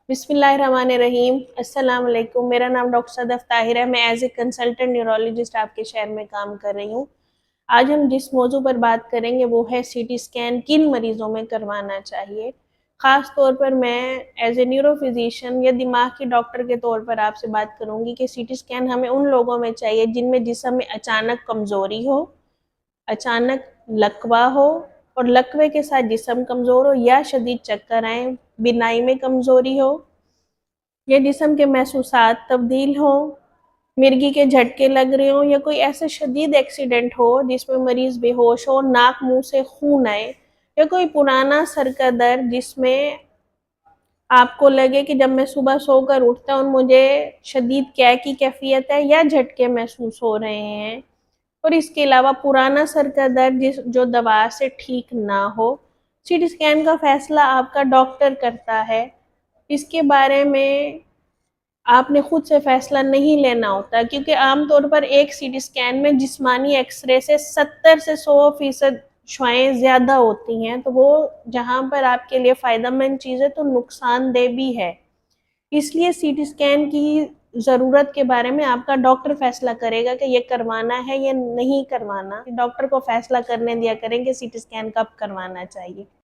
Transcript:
बिस्मिल्लाहिर्रहमानिर्रहीम। अस्सलाम वालेकुम। मेरा नाम डॉक्टर सदफ ताहिर है। मैं एज ए कंसल्टेंट न्यूरोलॉजिस्ट आपके शहर में काम कर रही हूँ। आज हम जिस मौजू पर बात करेंगे वो है सीटी स्कैन किन मरीज़ों में करवाना चाहिए। ख़ास तौर पर मैं एज ए न्यूरो फिजिशियन या दिमाग की डॉक्टर के तौर पर आपसे बात करूँगी कि सीटी स्कैन हमें उन लोगों में चाहिए जिनमें जिस्म में अचानक कमज़ोरी हो, अचानक लकवा हो और लकवे के साथ जिस्म कमज़ोर हो या शदीद चक्कर आए, बिनाई में कमज़ोरी हो या जिस्म के महसूसात तब्दील हों, मिर्गी के झटके लग रहे हों या कोई ऐसा शदीद एक्सीडेंट हो जिसमें मरीज़ बेहोश हो, नाक मुंह से खून आए या कोई पुराना सर का दर्द जिसमें आपको लगे कि जब मैं सुबह सोकर उठता हूँ मुझे शदीद कै की कैफियत है या झटके महसूस हो रहे हैं। और इसके अलावा पुराना सर का दर्द जो दवा से ठीक ना हो। सीटी स्कैन का फैसला आपका डॉक्टर करता है। इसके बारे में आपने खुद से फैसला नहीं लेना होता, क्योंकि आमतौर पर एक सीटी स्कैन में जिस्मानी एक्सरे से 70 से 100% शुआएं ज़्यादा होती हैं, तो वो जहाँ पर आपके लिए फ़ायदेमंद चीज़ है तो नुकसानदेह भी है। इसलिए सीटी स्कैन की ज़रूरत के बारे में आपका डॉक्टर फैसला करेगा कि ये करवाना है या नहीं करवाना। डॉक्टर को फैसला करने दिया करें कि सीटी स्कैन कब करवाना चाहिए।